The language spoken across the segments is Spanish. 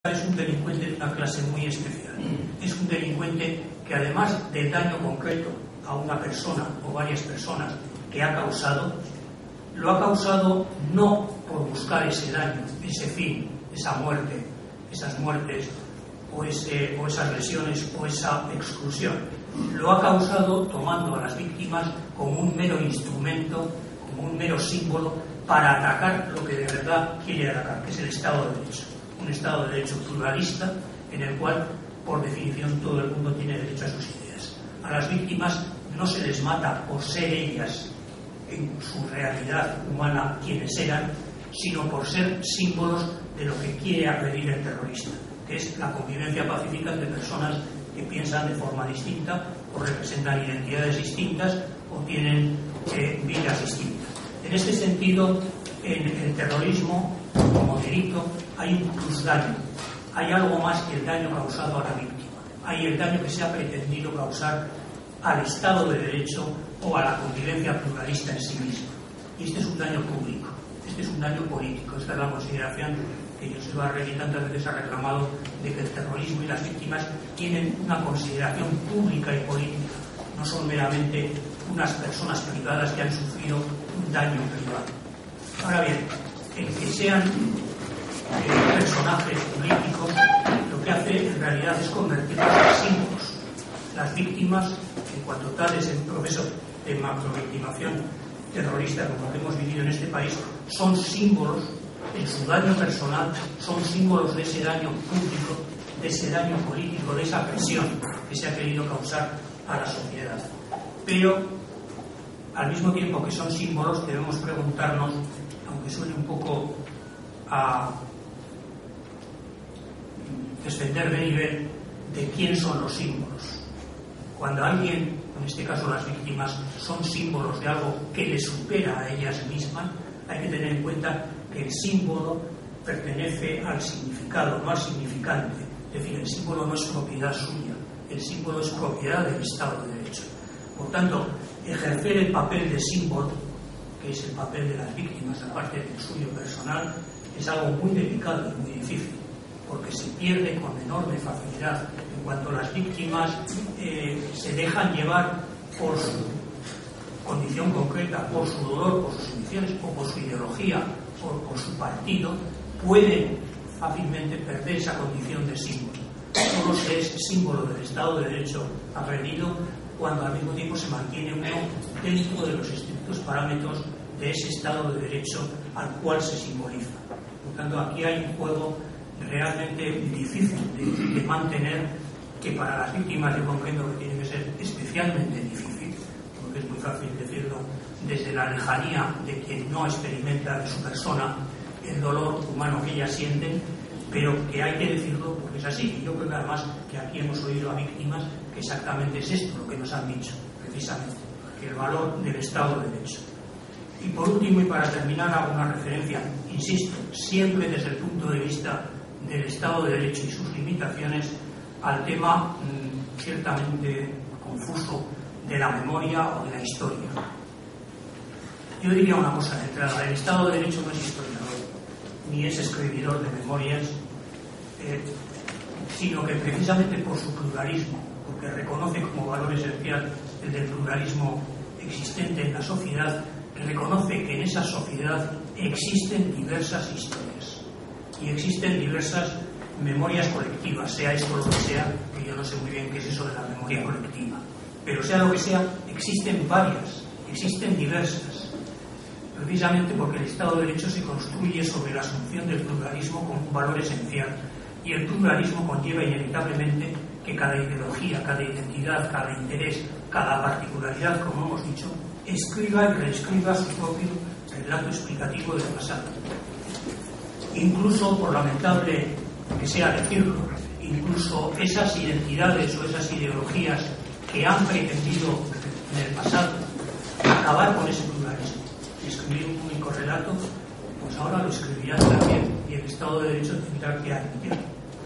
Es un delincuente de una clase muy especial. Es un delincuente que, además del daño concreto a una persona o varias personas que ha causado, lo ha causado no por buscar ese daño, ese fin, esa muerte, esas muertes o esas lesiones o esa exclusión. Lo ha causado tomando a las víctimas como un mero instrumento, como un mero símbolo para atacar lo que de verdad quiere atacar, que es el Estado de Derecho. Un Estado de Derecho pluralista en el cual, por definición, todo el mundo tiene derecho a sus ideas. A las víctimas no se les mata por ser ellas, en su realidad humana, quienes eran, sino por ser símbolos de lo que quiere agredir el terrorista, que es la convivencia pacífica de personas que piensan de forma distinta o representan identidades distintas o tienen vidas distintas. En este sentido, en el terrorismo, como delito, hay un plusdaño, hay algo más que el daño causado a la víctima, hay el daño que se ha pretendido causar al Estado de Derecho o a la convivencia pluralista en sí misma. Y este es un daño público, este es un daño político. Esta es la consideración que Josep Arregui tantas veces ha reclamado, de que el terrorismo y las víctimas tienen una consideración pública y política, no son meramente unas personas privadas que han sufrido un daño privado. Ahora bien, el que sean personajes políticos, lo que hace en realidad es convertirlos en símbolos. Las víctimas, en cuanto tales, en un proceso de macrovictimación terrorista como lo que hemos vivido en este país, son símbolos en su daño personal, son símbolos de ese daño público, de ese daño político, de esa presión que se ha querido causar a la sociedad. Pero, al mismo tiempo que son símbolos, debemos preguntarnos, aunque suene un poco a descender de nivel, de quién son los símbolos. Cuando alguien, en este caso las víctimas, son símbolos de algo que les supera a ellas mismas, hay que tener en cuenta que el símbolo pertenece al significado, no al significante. Es decir, el símbolo no es propiedad suya, el símbolo es propiedad del Estado de Derecho. Por tanto, ejercer el papel de símbolo, que es el papel de las víctimas, aparte del suyo personal, es algo muy delicado y muy difícil, porque se pierde con enorme facilidad en cuanto las víctimas se dejan llevar por su condición concreta, por su dolor, por sus emociones o por su ideología o por su partido, pueden fácilmente perder esa condición de símbolo. Solo se es símbolo del Estado de Derecho agredido cuando al mismo tiempo se mantiene uno dentro de los estrictos parámetros de ese Estado de Derecho al cual se simboliza. Por tanto, aquí hay un juego realmente difícil de mantener, que para las víctimas yo comprendo que tiene que ser especialmente difícil, porque es muy fácil decirlo desde la lejanía de quien no experimenta de su persona el dolor humano que ellas sienten, pero que hay que decirlo porque es así. Y yo creo que además que aquí hemos oído a víctimas que exactamente es esto lo que nos han dicho, precisamente, que el valor del Estado de Derecho. Y por último, y para terminar, hago una referencia, insisto, siempre desde el punto de vista del Estado de Derecho y sus limitaciones, al tema ciertamente confuso de la memoria o de la historia. Yo diría una cosa de entrada: el Estado de Derecho no es historiador, ni es escribidor de memorias, sino que precisamente por su pluralismo, porque reconoce como valor esencial el del pluralismo existente en la sociedad, reconoce que en esa sociedad existen diversas historias y existen diversas memorias colectivas, sea esto lo que sea, que yo no sé muy bien qué es eso de la memoria colectiva, pero sea lo que sea, existen varias, existen diversas, precisamente porque el Estado de Derecho se construye sobre la asunción del pluralismo como un valor esencial, y el pluralismo conlleva inevitablemente que cada ideología, cada identidad, cada interés, cada particularidad, como hemos dicho, escriba y reescriba su propio relato explicativo del pasado. Incluso, por lamentable que sea decirlo, incluso esas identidades o esas ideologías que han pretendido en el pasado acabar con ese pluralismo y escribir un único relato, pues ahora lo escribirán también, y el Estado de Derecho tendrá que admitir.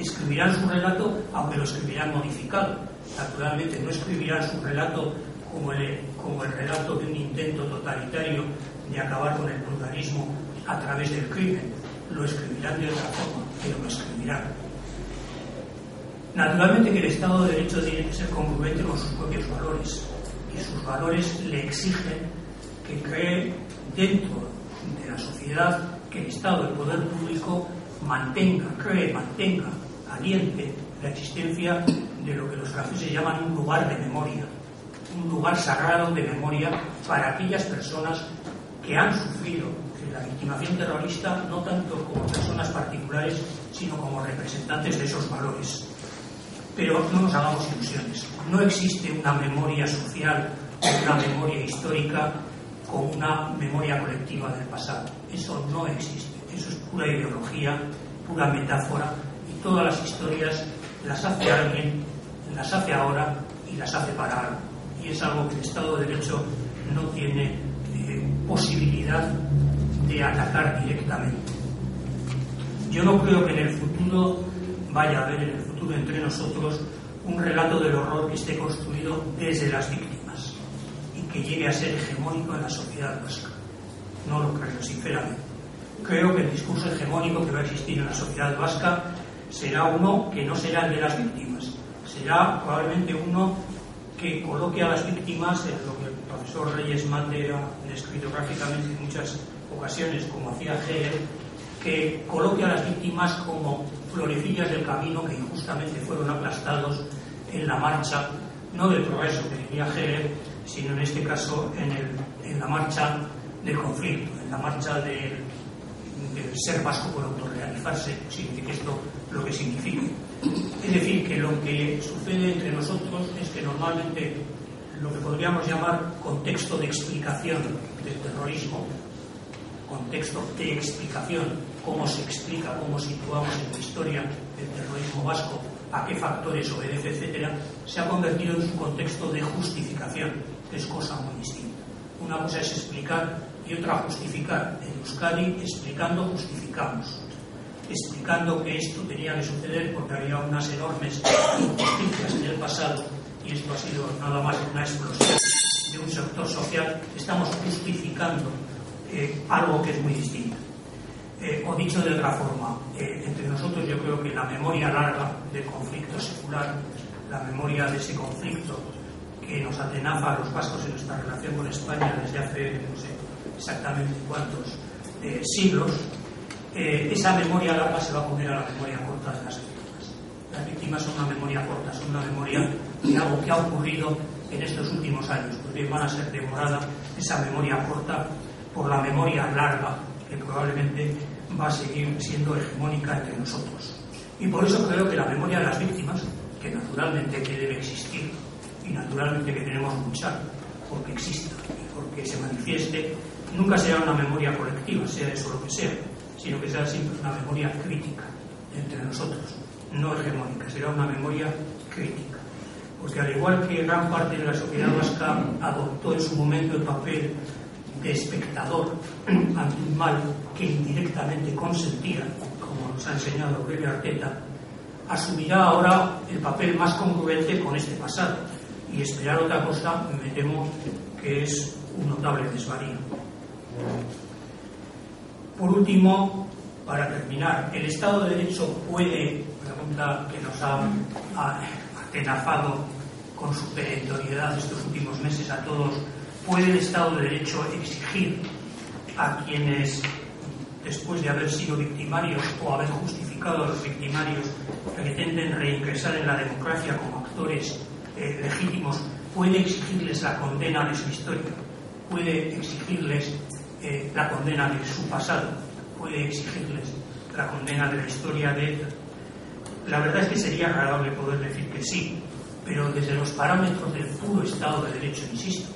Escribirán su relato, aunque lo escribirán modificado. Naturalmente no escribirán su relato como el relato de un intento totalitario de acabar con el pluralismo a través del crimen. Lo escribirán de otra forma, pero lo escribirán. Naturalmente que el Estado de Derecho tiene que ser congruente con sus propios valores, y sus valores le exigen que cree dentro de la sociedad que el Estado, el poder público, mantenga, aliente la existencia de lo que los franceses llaman un lugar de memoria, un lugar sagrado de memoria para aquellas personas que han sufrido la victimación terrorista, no tanto como personas particulares, sino como representantes de esos valores. Pero no nos hagamos ilusiones. No existe una memoria social o una memoria histórica con una memoria colectiva del pasado. Eso no existe. Eso es pura ideología, pura metáfora, y todas las historias las hace alguien, las hace ahora y las hace para algo. Y es algo que el Estado de Derecho no tiene posibilidad de atacar directamente. Yo no creo que en el futuro vaya a haber, en el futuro entre nosotros, un relato del horror que esté construido desde las víctimas y que llegue a ser hegemónico en la sociedad vasca. No lo creo, sinceramente. Creo que el discurso hegemónico que va a existir en la sociedad vasca será uno que no será el de las víctimas, será probablemente uno que coloque a las víctimas en lo que el profesor Reyes Mate ha descrito gráficamente en muchas ocasiones, como hacía Hegel, que coloque a las víctimas como florecillas del camino que injustamente fueron aplastados en la marcha, no del progreso que diría Hegel, sino en este caso en la marcha del conflicto, en la marcha del ser vasco por autorrealizarse, significa esto lo que significa. Es decir, que lo que sucede entre nosotros es que normalmente lo que podríamos llamar contexto de explicación del terrorismo, contexto de explicación, cómo se explica, cómo situamos en la historia del terrorismo vasco, a qué factores obedece, etcétera, se ha convertido en su contexto de justificación, que es cosa muy distinta. Una cosa es explicar y otra justificar. En Euskadi, explicando, justificamos. Explicando que esto tenía que suceder porque había unas enormes injusticias en el pasado y esto ha sido nada más que una explosión de un sector social, estamos justificando algo que es muy distinto. O dicho de otra forma, entre nosotros yo creo que la memoria larga del conflicto secular, la memoria de ese conflicto que nos atenaza a los vascos en nuestra relación con España desde hace no sé exactamente cuántos siglos, esa memoria larga se va a poner a la memoria corta de las víctimas. Las víctimas son una memoria corta, son una memoria de algo que ha ocurrido en estos últimos años, porque van a ser demorada esa memoria corta por la memoria larga que probablemente va a seguir siendo hegemónica entre nosotros. Y por eso creo que la memoria de las víctimas, que naturalmente que debe existir y naturalmente que tenemos que luchar porque exista y porque se manifieste, nunca será una memoria colectiva, sea eso lo que sea, sino que será siempre una memoria crítica entre nosotros, no hegemónica, será una memoria crítica. Porque al igual que gran parte de la sociedad vasca adoptó en su momento el papel de espectador ante un mal que indirectamente consentía, como nos ha enseñado Aurelio Arteta, asumirá ahora el papel más congruente con este pasado, y esperar otra cosa me temo que es un notable desvarío. Por último, para terminar, ¿el Estado de Derecho puede, pregunta que nos ha atenazado con su perentoriedad estos últimos meses a todos, ¿puede el Estado de Derecho exigir a quienes, después de haber sido victimarios o haber justificado a los victimarios, pretenden reingresar en la democracia como actores legítimos, puede exigirles la condena de su historia, puede exigirles la condena de su pasado, puede exigirles la condena de la historia de ETA? La verdad es que sería agradable poder decir que sí, pero desde los parámetros del puro Estado de Derecho, insisto,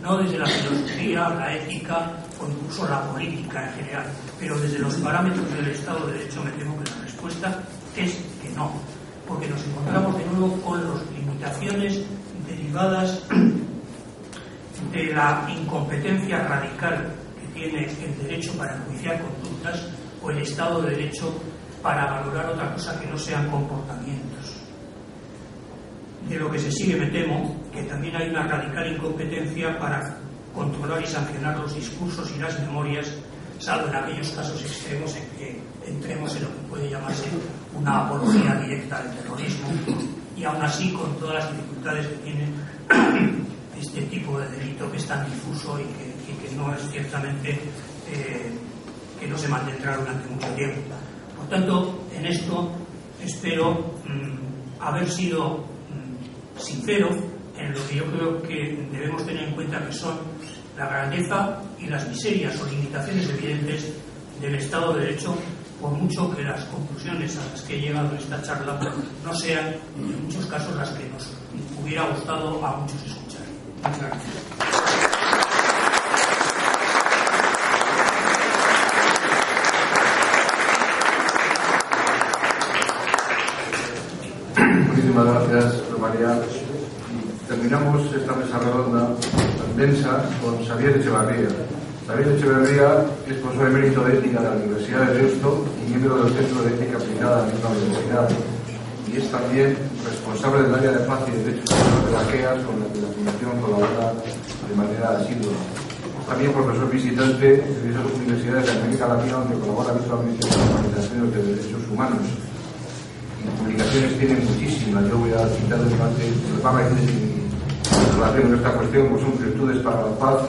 no desde la filosofía, la ética o incluso la política en general, pero desde los parámetros del Estado de Derecho me temo que la respuesta es que no, porque nos encontramos de nuevo con las limitaciones derivadas de la incompetencia radical que tiene el derecho para enjuiciar conductas o el Estado de Derecho para valorar otra cosa que no sean comportamientos. De lo que se sigue, me temo, que también hay una radical incompetencia para controlar y sancionar los discursos y las memorias, salvo en aquellos casos extremos en que entremos en lo que puede llamarse una apología directa del terrorismo, y aún así, con todas las dificultades que tiene este tipo de delito, que es tan difuso y que no es ciertamente que no se mantendrá durante mucho tiempo. Por tanto, en esto espero haber sido sincero en lo que yo creo que debemos tener en cuenta, que son la grandeza y las miserias o limitaciones evidentes del Estado de Derecho, por mucho que las conclusiones a las que he llegado en esta charla no sean, en muchos casos, las que nos hubiera gustado a muchos escuchar. Muchas gracias. Muchísimas gracias, María. Terminamos esta mesa redonda tan densa con Xavier Echevarría. Xavier Echevarría es profesor emérito de ética de la Universidad de Deusto y miembro del Centro de Ética Aplicada de la misma universidad. Y es también responsable del área de paz y derechos humanos de la GEAS, con la que la Fundación colabora de manera asidua. También profesor visitante de diversas universidades de América Latina, donde colabora habitualmente con organizaciones de derechos humanos. Publicaciones tiene muchísimas. Yo voy a citar durante el programa en relación con esta cuestión, pues son virtudes para la paz,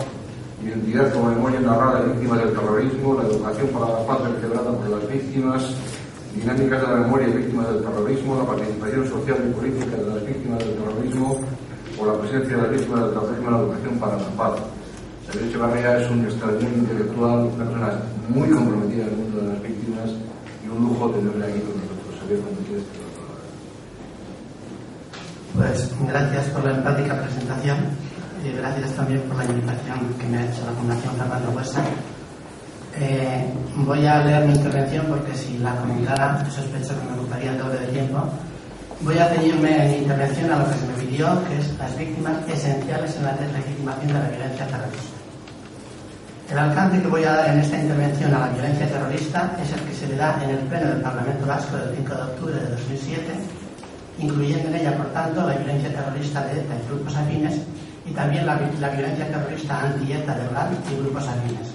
identidad como memoria narrada de víctimas del terrorismo, la educación para la paz vertebrada por las víctimas, dinámicas de la memoria de víctimas del terrorismo, la participación social y política de las víctimas del terrorismo o la presencia de las víctimas del terrorismo en la educación para la paz. Xavier Echevarría es un extraordinario intelectual, una persona muy comprometida en el mundo de las víctimas y un lujo tenerle aquí con nosotros. Pues gracias por la empática presentación y gracias también por la invitación que me ha hecho la Fundación Fernando Buesa. Voy a leer mi intervención porque si la comentara sospecho que me ocuparía el doble de tiempo. Voy a ceñirme en mi intervención a lo que se me pidió, que es las víctimas esenciales en la deslegitimación de la violencia terrorista. El alcance que voy a dar en esta intervención a la violencia terrorista es el que se le da en el Pleno del Parlamento Vasco del 5 de octubre de 2007, incluyendo en ella, por tanto, la violencia terrorista de ETA y grupos afines, y también la violencia terrorista anti-ETA de ORAN y grupos afines.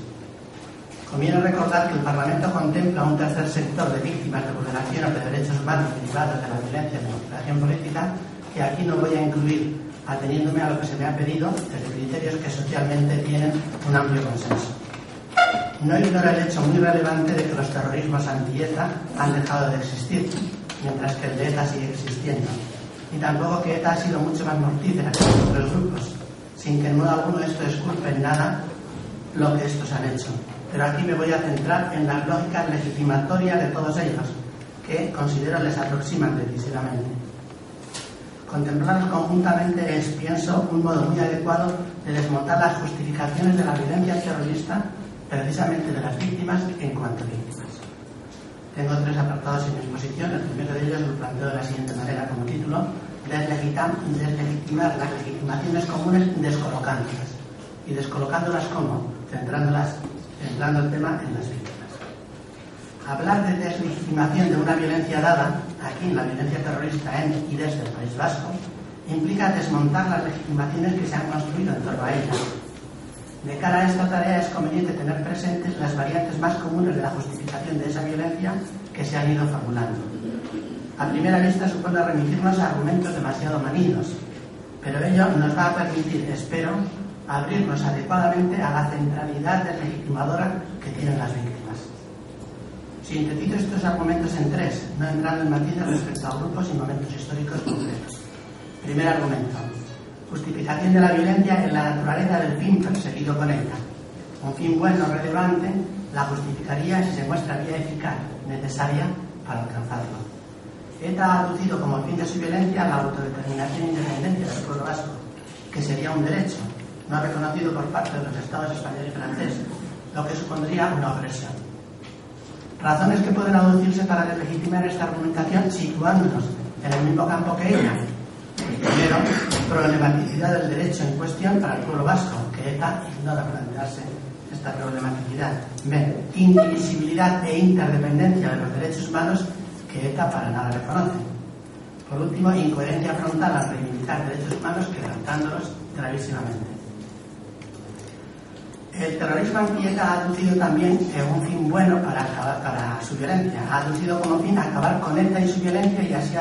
Conviene recordar que el Parlamento contempla un tercer sector de víctimas de vulneraciones de derechos humanos derivados de la violencia de motivación política, que aquí no voy a incluir, ateniéndome a lo que se me ha pedido, desde criterios que socialmente tienen un amplio consenso. No ignora el hecho muy relevante de que los terrorismos anti-ETA han dejado de existir, mientras que el de ETA sigue existiendo, y tampoco que ETA ha sido mucho más mortífera que los otros grupos, sin que en modo alguno esto disculpe en nada lo que estos han hecho. Pero aquí me voy a centrar en las lógicas legitimatorias de todos ellos, que considero les aproximan decisivamente. Contemplarlos conjuntamente es, pienso, un modo muy adecuado de desmontar las justificaciones de la violencia terrorista, precisamente de las víctimas en cuanto a víctimas. Tengo 3 apartados en mi exposición. El primero de ellos lo planteo de la siguiente manera como título: deslegitimar las legitimaciones comunes descolocándolas. ¿Y descolocándolas cómo? Centrando el tema en las víctimas. Hablar de deslegitimación de una violencia dada, aquí en la violencia terrorista en y desde el País Vasco, implica desmontar las legitimaciones que se han construido en torno a ella. De cara a esta tarea es conveniente tener presentes las variantes más comunes de la justificación de esa violencia que se han ido formulando. A primera vista supone remitirnos a argumentos demasiado manidos, pero ello nos va a permitir, espero, abrirnos adecuadamente a la centralidad deslegitimadora que tienen las víctimas. Sintetizo estos argumentos en 3, no entrando en matices respecto a grupos y momentos históricos concretos. Primer argumento: justificación de la violencia en la naturaleza del fin perseguido con ella. Un fin bueno, relevante, la justificaría si se muestra vía eficaz, necesaria para alcanzarlo. ETA ha aducido como fin de su violencia la autodeterminación e independencia del pueblo vasco, que sería un derecho, no reconocido por parte de los estados español y francés, lo que supondría una opresión. Razones que pueden aducirse para deslegitimar esta argumentación situándonos en el mismo campo que ella. Primero, problematicidad del derecho en cuestión para el pueblo vasco, que ETA ignora plantearse esta problematicidad. B, indivisibilidad e interdependencia de los derechos humanos, que ETA para nada reconoce. Por último, incoherencia frontal al reivindicar derechos humanos, quebrantándolos gravísimamente. El terrorismo anti-ETA ha aducido también un fin bueno para su violencia. Ha aducido como fin acabar con ETA y su violencia y así